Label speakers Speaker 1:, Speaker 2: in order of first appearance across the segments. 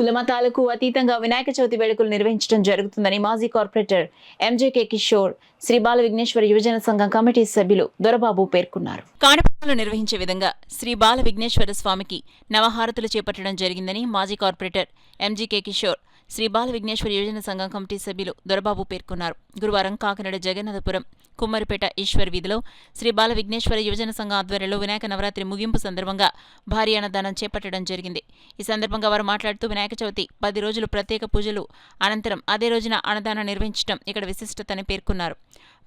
Speaker 1: కులమతాలకు అతీతంగా వినాయక చవితి వేడుకలు నిర్వహించడం జరుగుతుందని మాజీ కార్పొరేటర్ ఎంజేకే కిషోర్ శ్రీ బాల విఘ్నేశ్వర యువజన సంఘం కమిటీ సభ్యులు దొరబాబు పేర్కొన్నారు. కాణపాలు నిర్వహించే విధంగా శ్రీ బాల విఘ్నేశ్వర స్వామికి నవహారతులు చేపట్టడం జరిగిందని మాజీ కార్పొరేటర్ ఎంజేకే కిషోర్ శ్రీ బాల విఘ్నేశ్వర యువజన సంఘం కమిటీ సభ్యులు దొరబాబు పేర్కొన్నారు. గురువారం కాకినాడ జగన్నాథపురం కుమ్మరిపేట ఈశ్వర్ వీధిలో శ్రీ బాల విఘ్నేశ్వర యువజన సంఘం ఆధ్వర్యంలో వినాయక నవరాత్రి ముగింపు సందర్భంగా భారీ అన్నదానం చేపట్టడం జరిగింది. ఈ సందర్భంగా వారు మాట్లాడుతూ వినాయక చవితి 10 రోజులు ప్రత్యేక పూజలు అనంతరం అదే రోజున అన్నదానం నిర్వహించడం ఇక్కడ విశిష్టతని పేర్కొన్నారు.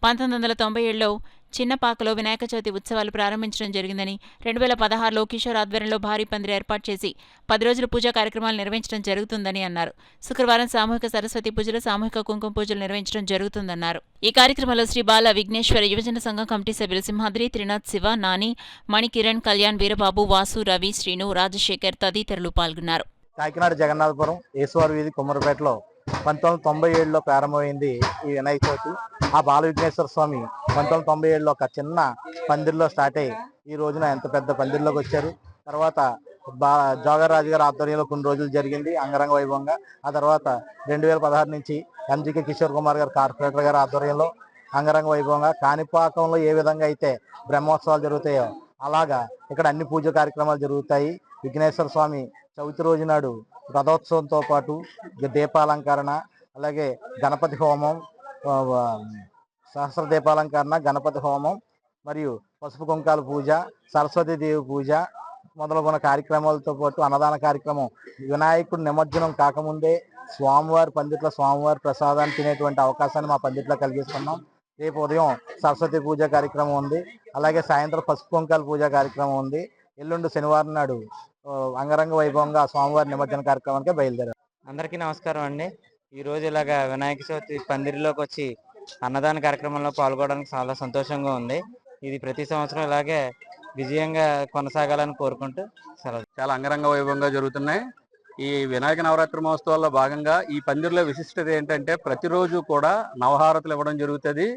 Speaker 1: 1997లో చిన్నపాకలో వినాయక చవితి ఉత్సవాలు ప్రారంభించడం జరిగిందని 2016లో కిషోర్ ఆధ్వర్యంలో భారీ పందిరి ఏర్పాటు చేసి 10 రోజుల పూజా కార్యక్రమాలు నిర్వహించడం జరుగుతుందని అన్నారు. శుక్రవారం సామూహిక సరస్వతి పూజలు, సామూహిక కుంకుమ పూజలు నిర్వహించడం జరుగుతుందన్నారు. ఈ కార్యక్రమంలో శ్రీ బాల విఘ్నేశ్వర యువజన సంఘం కమిటీ సభ్యులు సింహాద్రి, త్రినాథ్, శివ, నాని, మణికిరణ్, కళ్యాణ్, వీరబాబు, వాసు, రవి, శ్రీను, రాజశేఖర్ తదితరులు పాల్గొన్నారు.
Speaker 2: కాకినాడ జగన్నాథపురం ఈశ్వర్ వీధి కుమ్మరిపేటలో 1997లో ప్రారంభమైంది ఈ వినాయక చవితి. ఆ బాల విఘ్నేశ్వర స్వామి 1997లో ఒక చిన్న పందిర్లో స్టార్ట్ అయ్యి ఈ రోజున ఎంత పెద్ద పందిర్లోకి వచ్చారు. తర్వాత జోగరాజు గారి ఆధ్వర్యంలో కొన్ని రోజులు జరిగింది అంగరంగ వైభవంగా. ఆ తర్వాత 2016 నుంచి ఎంజీకే కిషోర్ కుమార్ గారు కార్పొరేటర్ గారి ఆధ్వర్యంలో అంగరంగ వైభవంగా కాణిపాకంలో ఏ విధంగా అయితే బ్రహ్మోత్సవాలు జరుగుతాయో అలాగా ఇక్కడ అన్ని పూజ కార్యక్రమాలు జరుగుతాయి. విఘ్నేశ్వర స్వామి చవితి రోజు నాడు రథోత్సవంతో పాటు దీపాలంకరణ, అలాగే గణపతి హోమం, సహస్ర దీపాలంకరణ, గణపతి హోమం మరియు పసుపు కుంకాల పూజ, సరస్వతీదేవి పూజ మొదలగున్న కార్యక్రమాలతో పాటు అన్నదాన కార్యక్రమం. వినాయకుడు నిమజ్జనం కాకముందే స్వామివారి పందిట్లో స్వామివారి ప్రసాదాన్ని తినేటువంటి అవకాశాన్ని మా పందిట్లో కలిగిస్తున్నాం. రేపు ఉదయం సరస్వతి పూజ కార్యక్రమం ఉంది, అలాగే సాయంత్రం పసుపు కుంకాల పూజ కార్యక్రమం ఉంది. ఎల్లుండి శనివారం నాడు అంగరంగ వైభవంగా స్వామివారి నిమజ్జన కార్యక్రమానికి బయలుదేరారు.
Speaker 3: అందరికీ నమస్కారం అండి. ఈ రోజు ఇలాగా వినాయక చవితి పందిరిలోకి వచ్చి అన్నదాన కార్యక్రమంలో పాల్గొనడానికి చాలా సంతోషంగా ఉంది. ఇది ప్రతి సంవత్సరం ఇలాగే విజయంగా కొనసాగాలని కోరుకుంటూ
Speaker 4: చాలా అంగరంగ వైభవంగా జరుగుతున్నాయి. ఈ వినాయక నవరాత్రి మహోత్సవాల్లో భాగంగా ఈ పందిరిలో విశిష్టత ఏంటంటే ప్రతిరోజు కూడా నవహారతులు ఇవ్వడం జరుగుతుంది.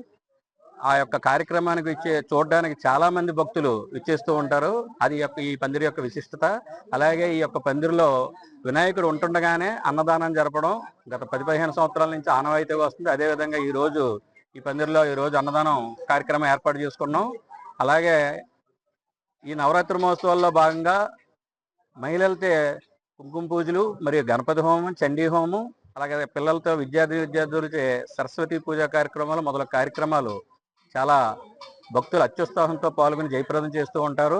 Speaker 4: ఆ యొక్క కార్యక్రమానికి చూడడానికి చాలా మంది భక్తులు ఇచ్చేస్తూ ఉంటారు. అది ఈ పందిరి యొక్క విశిష్టత. అలాగే ఈ యొక్క పందిరిలో వినాయకుడు ఉంటుండగానే అన్నదానం జరపడం గత 10-15 సంవత్సరాల నుంచి ఆనవాయితీగా వస్తుంది. అదేవిధంగా ఈ పందిరిలో అన్నదానం కార్యక్రమం ఏర్పాటు చేసుకున్నాం. అలాగే ఈ నవరాత్రి మహోత్సవాల్లో భాగంగా మహిళలతో కుంకుమ పూజలు మరియు గణపతి హోమం, చండీ హోమం, అలాగే పిల్లలతో విద్యార్థులతో సరస్వతి పూజా కార్యక్రమాలు మొదలగు కార్యక్రమాలు చాలా భక్తులు అత్యుత్సాహంతో పాల్గొని జయప్రదం చేస్తూ ఉంటారు.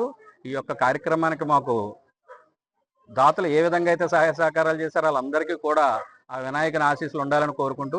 Speaker 4: ఈ యొక్క కార్యక్రమానికి మాకు దాతలు ఏ విధంగా అయితే సహాయ సహకారాలు చేశారో వాళ్ళందరికీ కూడా ఆ వినాయకుని ఆశీస్సులు ఉండాలని కోరుకుంటూ